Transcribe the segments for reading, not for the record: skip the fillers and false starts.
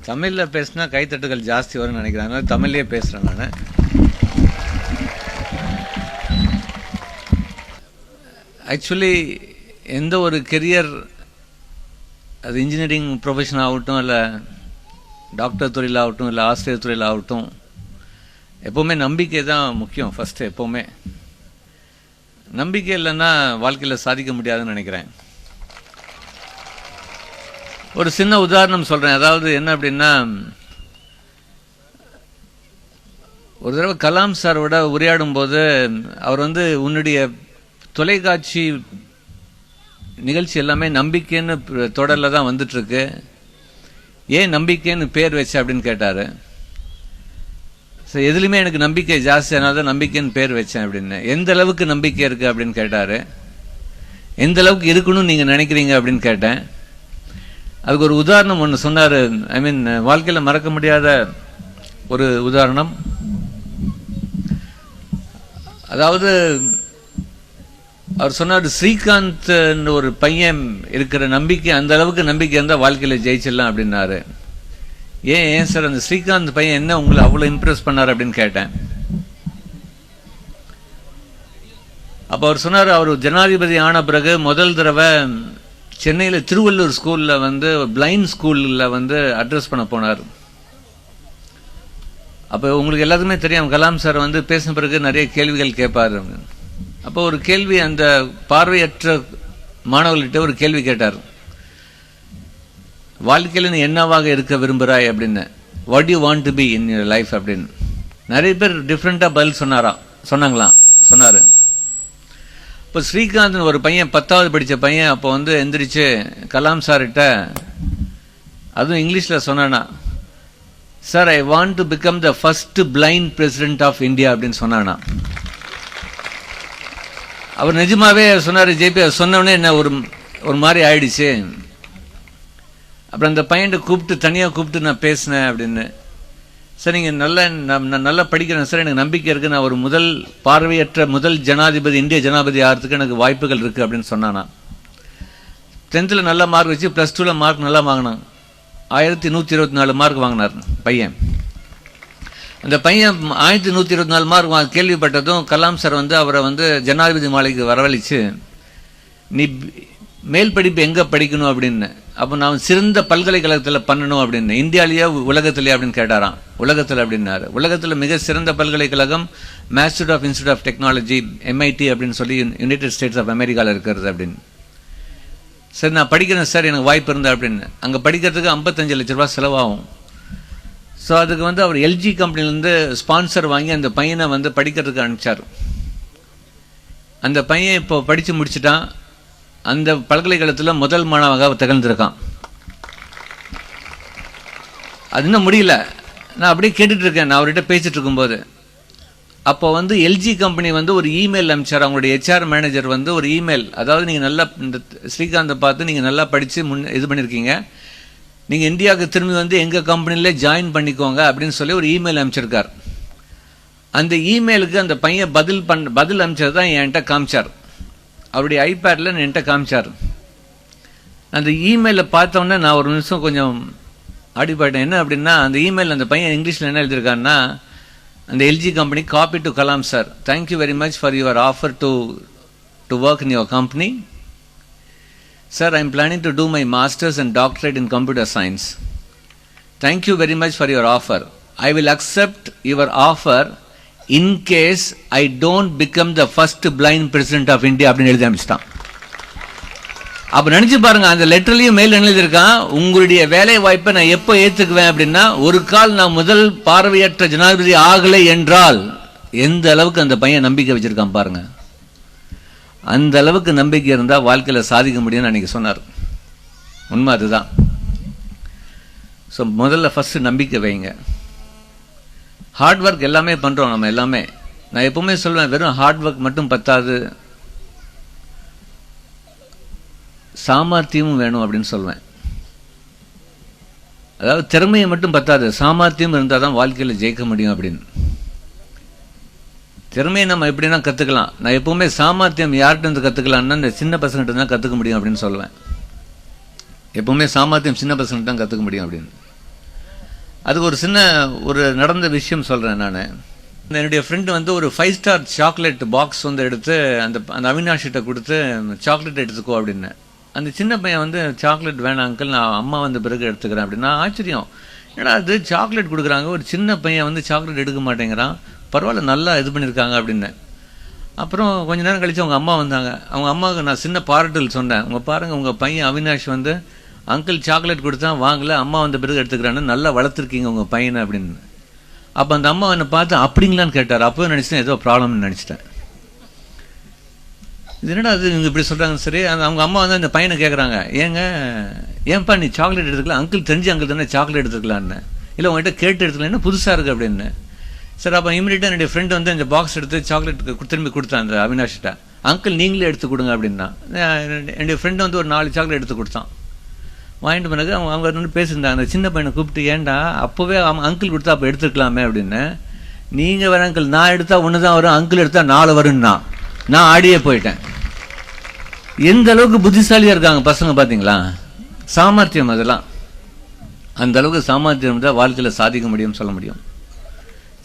தமிழில் பேசினா கைத்தட்டுகள் ஜாஸ்தி வரும்னு நினைக்கிறேன். அதனால தமிழ்லேயே பேசுகிறேன் நான். ஆக்சுவலி எந்த ஒரு கெரியர், அது இன்ஜினியரிங் ப்ரொஃபஷன் ஆகட்டும், இல்லை டாக்டர் தொழிலாகட்டும், இல்லை ஆசிரியர் தொழிலாகட்டும், எப்போவுமே நம்பிக்கை தான் முக்கியம் ஃபஸ்ட்டு. எப்போவுமே நம்பிக்கை இல்லைன்னா வாழ்க்கையில் சாதிக்க முடியாதுன்னு நினைக்கிறேன். ஒரு சின்ன உதாரணம் சொல்கிறேன். அதாவது என்ன அப்படின்னா, ஒரு தடவை கலாம் சாரோட உரையாடும் போது அவர் உன்னுடைய தொலைக்காட்சி நிகழ்ச்சி எல்லாமே நம்பிக்கைன்னு தொடரில் தான் வந்துட்டுருக்கு, ஏன் நம்பிக்கைன்னு பேர் வச்ச அப்படின்னு கேட்டார். சரி, எதுலையுமே எனக்கு நம்பிக்கை ஜாஸ்தி, அதனால தான் நம்பிக்கைன்னு பேர் வச்சேன் அப்படின்னு. எந்த அளவுக்கு நம்பிக்கை இருக்குது அப்படின்னு கேட்டார். எந்த அளவுக்கு இருக்கணும்னு நீங்கள் நினைக்கிறீங்க அப்படின்னு கேட்டேன். அதுக்கு ஒரு உதாரணம் ஒன்று சொன்னார். ஐ மீன், வாழ்க்கையில் மறக்க முடியாத ஒரு உதாரணம். அதாவது அவர் சொன்னார், ஸ்ரீகாந்த் ஒரு பையன் இருக்கிற நம்பிக்கை, அந்த அளவுக்கு நம்பிக்கை இருந்தால் வாழ்க்கையில் ஜெயிச்சிடலாம் அப்படின்னாரு. ஏன் சார் அந்த ஸ்ரீகாந்த் பையன் என்ன உங்களை அவ்வளோ இம்ப்ரெஸ் பண்ணார் அப்படின்னு கேட்டேன். அப்போ அவர் சொன்னார், அவர் ஜனாதிபதி ஆன பிறகு முதல் தடவை சென்னையில் திருவள்ளூர் ஸ்கூலில் பிளைண்ட் ஸ்கூலில் அட்ரஸ் பண்ண போனார். அப்போ உங்களுக்கு எல்லாத்துக்குமே தெரியும், கலாம் சார் பேசின பிறகு நிறைய கேள்விகள் கேட்பார். அப்போ ஒரு கேள்வி, அந்த பார்வையற்ற மாணவர்கள்கிட்ட ஒரு கேள்வி கேட்டார். வாழ்க்கையில் நீ என்னவாக இருக்க விரும்புகிறாய் அப்படின்னு, what you want to be in your life அப்படின்னு. நிறைய பேர் டிஃப்ரெண்ட்டாக பதில் சொன்னார். இப்போ ஸ்ரீகாந்த் ஒரு பையன், 10வது படித்த பையன், அப்போ எந்திரிச்சு கலாம் சார்கிட்ட, அதுவும் இங்கிலீஷில் சொன்னானா, sir I want to become the first blind president of India அப்படின்னு சொன்னானா. அவர் நிஜமாவே சொன்னார். ஜேபி சொன்னோடனே என்ன ஒரு மாதிரி ஆயிடுச்சு. அப்புறம் அந்த பையனை தனியாக கூப்பிட்டு நான் பேசினேன் அப்படின்னு. சார் நீங்கள் நான் நல்லா படிக்கிறேன் சார், எனக்கு நம்பிக்கை இருக்குது, நான் ஒரு பார்வையற்ற முதல் ஜனாதிபதி, இந்திய ஜனாதிபதி ஆகிறதுக்கு எனக்கு வாய்ப்புகள் இருக்குது அப்படின்னு சொன்னானா. 10th நல்ல மார்க் வச்சு +2 மார்க் நல்லா வாங்கினான். 1124 மார்க் வாங்கினார் பையன். அந்த பையன் 1124 மார்க் கேள்விப்பட்டதும் கலாம் சார் அவரை ஜனாதிபதி மாளிகைக்கு வரவழைச்சு, நீ மேல் படிப்பு எங்கே படிக்கணும் அப்படின்னு. அப்போ நான் சிறந்த பல்கலைக்கழகத்தில் பண்ணணும் அப்படின்னு. இந்தியாவிலேயே உலகத்திலேயே அப்படின்னு கேட்டாராம். உலகத்தில் அப்படின்னாரு. உலகத்தில் மிக சிறந்த பல்கலைக்கழகம் Massachusetts Institute of Technology, MIT அப்படின்னு சொல்லி யுனைடெட் ஸ்டேட்ஸ் ஆஃப் அமெரிக்காவில் இருக்கிறது அப்படின்னு. சரி, நான் படிக்கிறேன் சார், எனக்கு வாய்ப்பு இருந்தா அப்படின்னு. அங்கே படிக்கிறதுக்கு 55 லட்ச ரூபா செலவாகும். ஸோ அதுக்கு அவர் LG கம்பெனிலேருந்து ஸ்பான்சர் வாங்கி அந்த பையனை படிக்கிறதுக்கு அனுப்பிச்சார். அந்த பையன் இப்போ படித்து முடிச்சுட்டான். அந்த பல்கலைக்கழகத்தில் முதல் மாணவனாக திகழ்ந்திருக்கான். அது இன்னும் முடியல. நான் அப்படியே கேட்டுட்டு இருக்கேன். நான் அவர்கிட்ட பேசிட்டு இருக்கும்போது, அப்போ LG கம்பெனி ஒரு இமெயில் அனுப்பிச்சார். அவங்களுடைய HR மேனேஜர் ஒரு இமெயில், அதாவது நீங்கள் நல்லா இந்த ஸ்ரீகாந்தை பார்த்து நீங்கள் நல்லா படித்து இது பண்ணியிருக்கீங்க, நீங்கள் இந்தியாவுக்கு திரும்பி எங்கள் கம்பெனிலே ஜாயின் பண்ணிக்கோங்க அப்படின்னு சொல்லி ஒரு இமெயில் அனுப்பிச்சிருக்கார். அந்த இமெயிலுக்கு அந்த பையன் பதில் அனுப்பிச்சது தான் என்கிட்ட காமிச்சார். அவருடைய ஐபேடில் என்கிட்ட காமிச்சார். அந்த இமெயிலில் பார்த்தோன்னே நான் ஒரு நிமிஷம் கொஞ்சம் ஆடிப்பாயிட்டேன். என்ன அப்படின்னா, அந்த இமெயில் அந்த பையன் இங்கிலீஷில் என்ன எழுதியிருக்காருன்னா, அந்த LG company, copy to Kalam sir, thank you very much for your offer to work in your company. Sir, I am planning to do my master's and doctorate in computer science. Thank you very much for your offer. I will accept your offer in case I don't become the first blind president of India அப்படின்னு எழுதி அனுப்பிச்சிட்டான். அப்போ நினச்சி பாருங்க, அந்த லெட்டர்லையும் mail எழுதியிருக்கான், உங்களுடைய வேலை வாய்ப்பை நான் எப்போ ஏற்றுக்குவேன் அப்படின்னா, ஒரு கால் நான் முதல் பார்வையற்ற ஜனாதிபதி ஆகலை என்றால். எந்த அளவுக்கு அந்த பையன் நம்பிக்கை வச்சிருக்கான் பாருங்க. அந்த அளவுக்கு நம்பிக்கை இருந்தால் வாழ்க்கையில் சாதிக்க முடியும்னு அன்றைக்கி சொன்னார். உண்மை அதுதான். ஸோ முதல்ல ஃபஸ்ட்டு நம்பிக்கை வைங்க. ஹார்ட் ஒர்க் எல்லாமே பண்ணுறோம் நம்ம எல்லாமே. நான் எப்பவுமே சொல்லுவேன், வெறும் ஹார்ட் ஒர்க் மட்டும் பத்தாது, சாமர்த்தியமும் வேணும் அப்படின்னு சொல்லுவேன். அதாவது திறமையை மட்டும் பத்தாது, சாமர்த்தியம் இருந்தால் தான் வாழ்க்கையில் ஜெயிக்க முடியும் அப்படின்னு. திறமையை நம்ம எப்படின்னா கற்றுக்கலாம். நான் எப்பவுமே சாமர்த்தியம் யார்கிட்ட கற்றுக்கலான்னா இந்த சின்ன பசங்கிட்ட தான் கற்றுக்க முடியும் அப்படின்னு சொல்லுவேன். எப்பவுமே சாமர்த்தியம் சின்ன பசங்கிட்ட தான் கற்றுக்க முடியும் அப்படின்னு. அதுக்கு ஒரு சின்ன ஒரு நடந்த விஷயம் சொல்கிறேன் நான். என்னுடைய ஃப்ரெண்டு வந்து ஒரு 5 ஸ்டார் சாக்லேட் பாக்ஸ் வந்து எடுத்து அந்த அந்த அவினாஷிட்ட கொடுத்து சாக்லேட் எடுத்துக்கோ அப்படின்னு. அந்த சின்ன பையன் வந்து சாக்லேட் வேணாம் அங்கிள், நான் அம்மா வந்த பிறகு எடுத்துக்கிறேன் அப்படின்னா ஆச்சரியம். ஏன்னா அது சாக்லேட் கொடுக்குறாங்க, ஒரு சின்ன பையன் வந்து சாக்லேட் எடுக்க மாட்டேங்கிறான், பரவாயில்ல நல்லா இது பண்ணியிருக்காங்க அப்படின்னு. அப்புறம் கொஞ்ச நேரம் கழித்து அவங்க அம்மா வந்தாங்க. அவங்க அம்மாவுக்கு நான் சின்ன பாராட்டல் சொன்னேன், உங்கள் பாருங்கள் உங்கள் பையன் அவினாஷ் வந்து அங்கிள் சாக்லேட் கொடுத்தா வாங்கல, அம்மா வந்த பிறகு எடுத்துக்கிறான்னு, நல்லா வளர்த்துருக்கீங்க உங்கள் பையனை அப்படின்னு. அப்போ அந்த அம்மா என்னை பார்த்து அப்படிங்களான்னு கேட்டார். அப்போ நினச்சிட்டேன் ஏதோ ப்ராப்ளம்னு நினச்சிட்டேன். இது என்னடா அது இவங்க இப்படி சொல்கிறாங்க. சரி, அவங்க அம்மா வந்து அந்த பையனை கேட்குறாங்க, ஏன்பா நீ சாக்லேட் எடுத்துக்கலாம், அங்கிள் தெரிஞ்சு அங்கிள் தானே சாக்லேட் எடுத்துக்கலான்னு. இல்லை உங்கள்கிட்ட கேட்டு எடுத்துக்கலாம், என்ன புதுசாக இருக்குது அப்படின்னு. சரி, அப்போ இமீடியட்டாக என்னுடைய ஃப்ரெண்டு வந்து அந்த பாக்ஸ் எடுத்து சாக்லேட் திரும்பி கொடுத்தான் அந்த அவினாஷ்கிட்ட. அங்கிள் நீங்களே எடுத்து கொடுங்க அப்படின்னா. என்னுடைய ஃப்ரெண்டு வந்து ஒரு 4 சாக்லேட் எடுத்து கொடுத்தான். வாங்கிட்டு பிறகு அவங்க வந்து பேசியிருந்தாங்க. அந்த சின்ன பையனை கூப்பிட்டு, ஏன்டா அப்போவே அங்கிள் கொடுத்தா அப்போ எடுத்துருக்கலாமே அப்படின்னு. நீங்கள் வேற அங்கிள், நான் எடுத்தால் ஒன்று தான் வரும், அங்கிள் எடுத்தால் 4 வரும்னா நான் ஆடியே போயிட்டேன். எந்த அளவுக்கு புத்திசாலியாக இருக்காங்க பசங்க பார்த்தீங்களா, சாமர்த்தியம். அதெல்லாம் அந்த அளவுக்கு சாமர்த்தியம் தான் வாழ்க்கையில் சாதிக்க முடியும்னு சொல்ல முடியும்.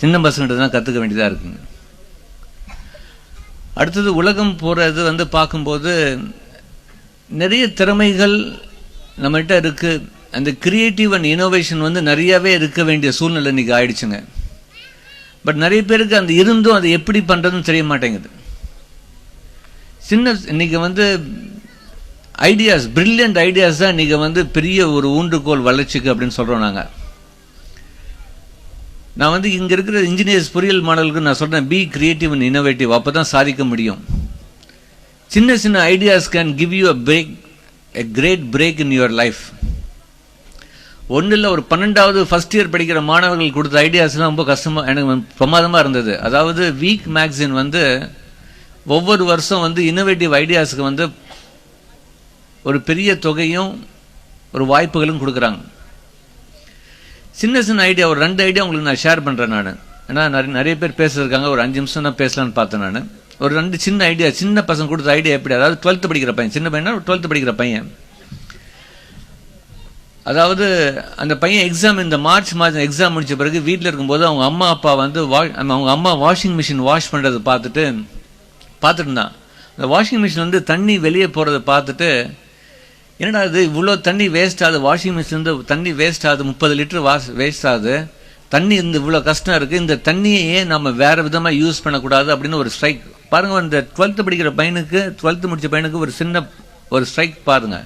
சின்ன பசங்கிட்ட தான் கற்றுக்க வேண்டியதாக இருக்குங்க. அடுத்தது உலகம் போகிறது வந்து பார்க்கும்போது நிறைய திறமைகள் நம்மகிட்ட இருக்குது. அந்த கிரியேட்டிவ் அண்ட் இனோவேஷன் வந்து நிறையாவே இருக்க வேண்டிய சூழ்நிலை இன்றைக்கி ஆயிடுச்சுங்க. பட் நிறைய பேருக்கு அந்த இருந்தும் அதை எப்படி பண்ணுறதுன்னு தெரிய மாட்டேங்குது. இன்னைக்கு வந்து ஐடியாஸ், பிரில்லியன்ட் ஐடியாஸ் தான் இன்றைக்கி வந்து பெரிய ஒரு ஊன்றுகோல் வளர்ச்சிக்கு அப்படின்னு சொல்கிறோம் நாங்கள். நான் வந்து இங்கே இருக்கிற இன்ஜினியர்ஸ் பொறியியல் மாணவர்களுக்கு நான் சொல்கிறேன், பி கிரியேட்டிவ் அண்ட் இனோவேட்டிவ், அப்போ தான் சாதிக்க முடியும். சின்ன சின்ன ideas can give you a great break in your life. ஒன்றும் இல்லை, ஒரு 12வது ஃபர்ஸ்ட் இயர் படிக்கிற மாணவர்கள் கொடுத்த ஐடியாஸ்லாம் ரொம்ப கஷ்டமாக, எனக்கு பிரமாதமாக இருந்தது. அதாவது வீக் மேக்சின் வந்து ஒவ்வொரு வருஷம் வந்து இன்னோவேட்டிவ் ஐடியாஸுக்கு வந்து ஒரு பெரிய தொகையும் ஒரு வாய்ப்புகளும் கொடுக்குறாங்க. சின்ன சின்ன ஐடியா, ஒரு 2 ஐடியா உங்களுக்கு நான் ஷேர் பண்ணுறேன் நான். ஏன்னா நிறைய பேர் பேசுறதுக்காங்க, ஒரு 5 நிமிஷம் தான் பேசலான்னு பார்த்தேன் நான். ஒரு 2 சின்ன ஐடியா, சின்ன பசங்க கொடுத்த ஐடியா எப்படி, அதாவது 12th படிக்கிற பையன், சின்ன பையனா 12th படிக்கிற பையன். அதாவது அந்த பையன் எக்ஸாம், இந்த மார்ச் மாதம் எக்ஸாம் முடிச்ச பிறகு வீட்டில் இருக்கும்போது அவங்க அம்மா அப்பா வந்து அவங்க அம்மா வாஷிங் மிஷின் வாஷ் பண்ணுறதை பார்த்துட்டு இருந்தான். அந்த வாஷிங் மிஷின் வந்து தண்ணி வெளியே போகிறத பார்த்துட்டு, என்னடா இது இவ்வளோ தண்ணி வேஸ்ட் ஆகுது, வாஷிங் மிஷின் வந்து தண்ணி வேஸ்ட் ஆகுது, 30 லிட்டர் வேஸ்ட் ஆகுது, தண்ணி இந்த இவ்வளோ கஷ்டம் இருக்குது, இந்த தண்ணியை ஏன் நம்ம வேறு விதமாக யூஸ் பண்ணக்கூடாது அப்படின்னு ஒரு ஸ்ட்ரைக் பாருங்கள். அந்த 12th படிக்கிற பையனுக்கு, 12th முடிச்ச பையனுக்கு ஒரு சின்ன ஒரு ஸ்ட்ரைக் பாருங்கள்.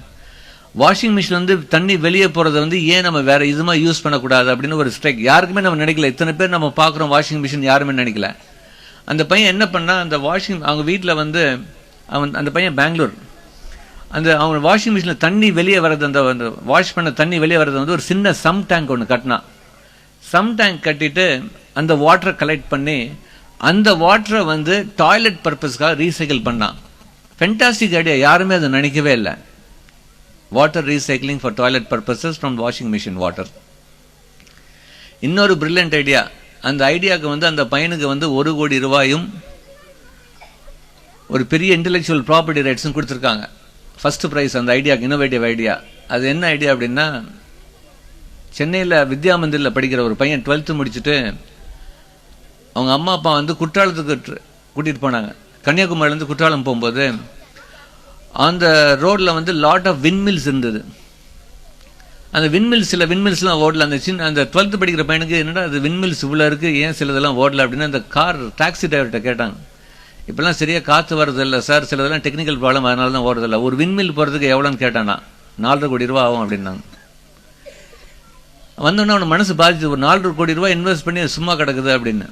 வாஷிங் மிஷின் வந்து தண்ணி வெளியே போகிறத வந்து ஏன் நம்ம வேறு இதுமாக யூஸ் பண்ணக்கூடாது அப்படின்னு ஒரு ஸ்ட்ரைக். யாருக்குமே நம்ம நினைக்கல, இத்தனை பேர் நம்ம பார்க்குறோம் வாஷிங் மிஷின், யாருமே நினைக்கல. அந்த பையன் என்ன பண்ணால், அந்த அவங்க வீட்டில் வந்து அந்த பையன் பெங்களூர், அவங்க வாஷிங் மிஷினில் தண்ணி வெளியே வர்றது, அந்த வாஷ் பண்ண தண்ணி வெளியே வர்றது வந்து ஒரு சின்ன சம் டேங்க் ஒன்று கட்டினான். சம் டேங்க் கட்டிட்டு அந்த வாட்டரை கலெக்ட் பண்ணி அந்த வாட்டரை வந்து டாய்லெட் பர்பஸ்க்காக ரீசைக்கிள் பண்ணான். ஃபென்டாஸ்டிக் ஐடியா, யாருமே அதை நினைக்கவே இல்லை. Water recycling for toilet purposes from washing machine water. இன்னொரு பிரில்லியன்ட் ஐடியா, அந்த ஐடியாவுக்கு வந்து அந்த பையனுக்கு வந்து 1 கோடி ரூபாயும் ஒரு பெரிய இன்டெலெக்சுவல் ப்ராப்பர்ட்டி ரைட்ஸும் கொடுத்துருக்காங்க. ஃபர்ஸ்ட் ப்ரைஸ் அந்த ஐடியாவுக்கு, இன்னோவேட்டிவ் ஐடியா. அது என்ன ஐடியா அப்படின்னா, சென்னையில் வித்யா மந்திரில் படிக்கிற ஒரு பையன் 12th முடிச்சுட்டு அவங்க அம்மா அப்பா வந்து குற்றாலத்துக்கு கூட்டிகிட்டு போனாங்க. கன்னியாகுமரியிலேருந்து குற்றாலம் போகும்போது அந்த ரோடில் வந்து லாட் ஆஃப் விண்மில்ஸ் இருந்தது. அந்த விண்மில்ஸ், சில விண்மில்ஸ்லாம் ஓடல. அந்த 12th படிக்கிற பையனுக்கு என்னடா அது விண்மில்ஸ் இவ்வளோ இருக்குது, ஏன் சிலதெல்லாம் ஓடல அப்படின்னு அந்த டாக்ஸி டிரைவர்கிட்ட கேட்டாங்க. இப்போல்லாம் சரியாக காற்று வரதில்லை சார், சிலதெல்லாம் டெக்னிக்கல் ப்ராப்ளம், அதனால தான் ஓடுறதில்லை. ஒரு விண்மில் போகிறதுக்கு எவ்வளோன்னு கேட்டானா, 4.5 கோடி ரூபா ஆகும் அப்படின்னாங்க. வந்தோடனே அவனை மனசு பாதிச்சு, ஒரு 4.5 கோடி ரூபா இன்வெஸ்ட் பண்ணி சும்மா கிடக்குது அப்படின்னு.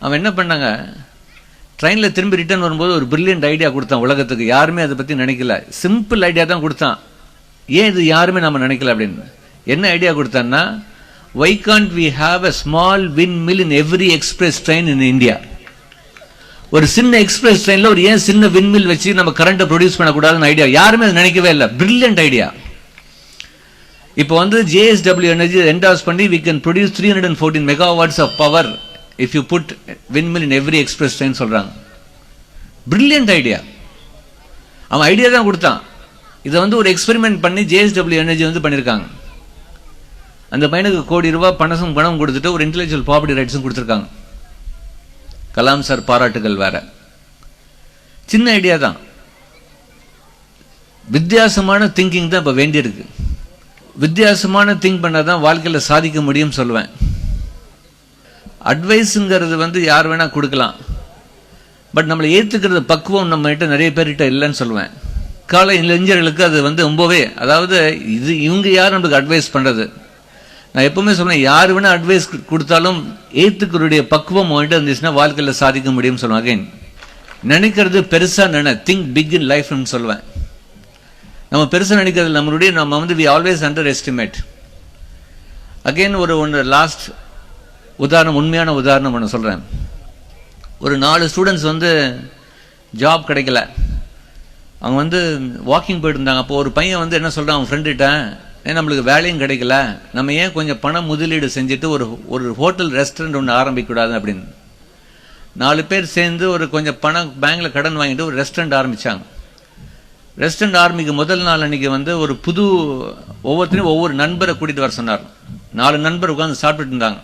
அவன் என்ன பண்ணாங்க, ட்ரெயினில் திரும்பி ரிட்டர்ன் வரும்போது ஒரு பிரில்லியன்ட் ஐடியா கொடுத்தான் உலகத்துக்கு. யாருமே அதை பற்றி நினைக்கல, சிம்பிள் ஐடியா தான் கொடுத்தான். ஏன் இது யாருமே நம்ம நினைக்கல அப்படின்னு. என்ன idea கொடுத்தான்னா, why can't we have a small windmill in every express train in India? ஒரு சின்ன எக்ஸ்பிரஸ் ட்ரெயினில் ஒரு ஏன் சின்ன விண்மில் வச்சு நம்ம கரண்ட்டை ப்ரொடியூஸ் பண்ணக்கூடாதுன்னு ஐடியா. யாருமே அதை நினைக்கவே இல்லை, பிரில்லியன்ட் ஐடியா. இப்போ வந்து JSW Energy endorse பண்ணி we can produce 314 megawatts of power if you put windmill in every express train சொல்றாங்க. Brilliant idea. அவன் ஐடியா தான் கொடுத்தான். இதை வந்து ஒரு எக்ஸ்பெரிமெண்ட் பண்ணி JSW Energy வந்து பண்ணியிருக்காங்க. அந்த பையனுக்கு கோடி ரூபாய் பணம் கொடுத்துட்டு ஒரு இன்டெலெக்சுவல் ப்ராப்பர்ட்டி ரைட்ஸும் கொடுத்துருக்காங்க. கலாம் சார் பாராட்டுகள் வேற. சின்ன ஐடியா தான், வித்தியாசமான திங்கிங் தான் இப்போ வேண்டியிருக்கு. வித்தியாசமான திங்க் பண்ணாதான் வாழ்க்கையில் சாதிக்க முடியும் சொல்லுவேன். அட்வைஸுங்கிறது வந்து யார் வேணா கொடுக்கலாம், பட் நம்மளை ஏற்றுக்கிறது பக்குவம் நம்ம கிட்ட நிறைய பேர்கிட்ட இல்லைன்னு சொல்லுவேன். கால இளைஞர்களுக்கு அது வந்து ரொம்பவே, அதாவது இவங்க யார் நம்மளுக்கு அட்வைஸ் பண்ணுறது. நான் எப்பவுமே சொல்லுவேன், யார் வேணா அட்வைஸ் கொடுத்தாலும் ஏற்றுக்கிறதுடைய பக்குவம் அவங்ககிட்ட இருந்துச்சுன்னா வாழ்க்கையில் சாதிக்க முடியும்னு சொல்லுவேன். அகைன் நினைக்கிறது பெருசாக திங்க் பிக் இன் லைஃப்னு சொல்லுவேன். நம்ம பெருசாக நினைக்கிறது நம்ம வந்து we always underestimate. Again ஒன்று லாஸ்ட் உதாரணம், உண்மையான உதாரணம் ஒன்று சொல்கிறேன். ஒரு 4 ஸ்டூடெண்ட்ஸ் வந்து ஜாப் கிடைக்கல. அவங்க வந்து வாக்கிங் போயிட்டு இருந்தாங்க. அப்போ ஒரு பையன் வந்து என்ன சொல்கிறான் அவன் ஃப்ரெண்டுகிட்ட, நம்மளுக்கு வேலையும் கிடைக்கல, நம்ம ஏன் கொஞ்சம் பணம் முதலீடு செஞ்சுட்டு ஒரு ஹோட்டல் ரெஸ்டாரண்ட் ஒன்று ஆரம்பிக்கக்கூடாது அப்படின்னு 4 பேர் சேர்ந்து ஒரு கொஞ்சம் பணம் பேங்க்ல கடன் வாங்கிட்டு ஒரு ரெஸ்டாரண்ட் ஆரம்பித்தாங்க. ரெஸ்டாரண்ட் ஆரம்பிக்க முதல் நாள் அன்னைக்கு வந்து ஒரு ஒவ்வொருத்தரையும் ஒவ்வொரு நண்பரை கூட்டிகிட்டு வர சொன்னார். 4 நண்பர் உட்காந்து சாப்பிட்டுட்டு இருந்தாங்க.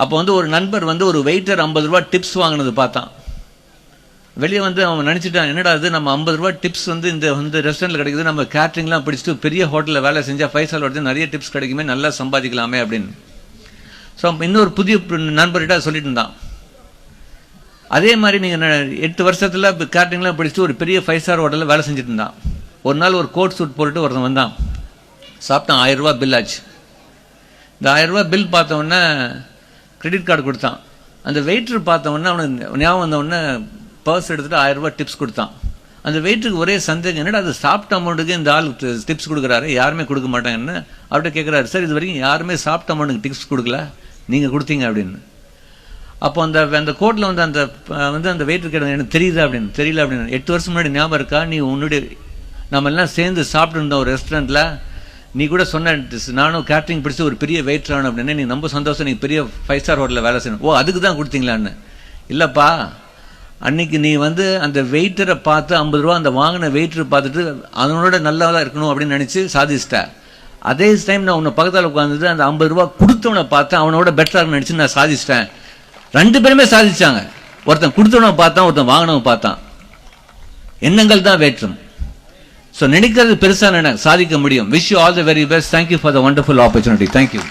அப்போ வந்து ஒரு நண்பர் வந்து ஒரு வெயிட்டர் 50 ரூபா டிப்ஸ் வாங்கினது பார்த்தான். வெளியே வந்து அவன் நினச்சிட்டான், என்னடா அது நம்ம 50 ரூபா டிப்ஸ் வந்து இந்த ரெஸ்டாரண்ட்டில் கிடைக்குது, நம்ம கேட்ரிங்லாம் பிடிச்சிட்டு பெரிய ஹோட்டலில் வேலை செஞ்சால் 5 ஸ்டார் ஹோட்டல் நிறைய டிப்ஸ் கிடைக்குமே, நல்லா சம்பாதிக்கலாமே அப்படின்னு. ஸோ இன்னொரு புதிய நண்பர்கிட்ட சொல்லிட்டு இருந்தான். அதே மாதிரி நீங்கள் 8 வருஷத்தில் கேட்ரிங்லாம் பிடிச்சிட்டு ஒரு பெரிய 5 ஸ்டார் ஹோட்டலில் வேலை செஞ்சுட்டு இருந்தான். ஒரு நாள் ஒரு கோட் சூட் போட்டுட்டு ஒருத்தன் வந்தான், சாப்பிட்டான். 1000 ரூபா பில் ஆச்சு. இந்த 1000 ரூபா பில் பார்த்தவொடனே கிரெடிட் கார்டு கொடுத்தான். அந்த வெயிட்டர் பார்த்தவொடனே அவனுக்கு ஞாபகம் வந்தவொடனே பர்ஸ் எடுத்துகிட்டு 1000 ரூபா டிப்ஸ் கொடுத்தான். அந்த வெயிட்டருக்கு ஒரே சந்தேகம், என்னடா அது சாப்பிட்ட அமௌண்ட்டுக்கு இந்த ஆள் டிப்ஸ் கொடுக்குறாரு, யாருமே கொடுக்க மாட்டாங்கன்னு அவர்கிட்ட கேட்குறாரு. சார் இது வரைக்கும் யாருமே சாப்பிட்ட அமௌண்ட்டுக்கு டிப்ஸ் கொடுக்கல, நீங்கள் கொடுத்தீங்க அப்படின்னு. அப்போ அந்த கோர்ட்டில் வந்து அந்த வெயிட்டர் கேட்டாங்க, எனக்கு தெரியுது அப்படின்னு. தெரியல அப்படின்னு. 8 வருஷம் முன்னாடி ஞாபகம் இருக்கா, நீ உன்னுடைய நம்ம எல்லாம் சேர்ந்து சாப்பிட்டு இருந்தோம் ஒரு ரெஸ்டாரண்ட்டில், நீ கூட சொன்ன நானும் கேட்ரிங் பிடிச்சி ஒரு பெரிய வெயிட்டர் ஆகணும் அப்படின்னு. நீ ரொம்ப சந்தோஷம், நீ பெரிய 5 ஸ்டார் ஹோட்டலில் வேலை செய்யணும். ஓ அதுக்கு தான் கொடுத்தீங்களான்னு. இல்லைப்பா, அன்னைக்கு நீ வந்து அந்த வெயிட்டரை பார்த்து 50 ரூபா அந்த வாங்கின வெயிட்டரை பார்த்துட்டு அதனோட நல்லா இருக்கணும் அப்படின்னு நினச்சி சாதிச்சிட்ட. அதே டைம் நான் உன்னை பக்கத்தில் உட்காந்துட்டு அந்த 50 ரூபா கொடுத்தவனை பார்த்து அவனோட பெட்டராக நினச்சி நான் சாதிச்சிட்டேன். 2 பேருமே சாதிச்சாங்க. ஒருத்தன் கொடுத்தவனை பார்த்தான், ஒருத்தன் வாங்கினவன் பார்த்தான். எண்ணங்கள் தான் வேற்றும். ஸோ நினைக்கிறது பெருசாக சாதிக்க முடியும். Wish you all the very best. Thank you for the wonderful opportunity. Thank you.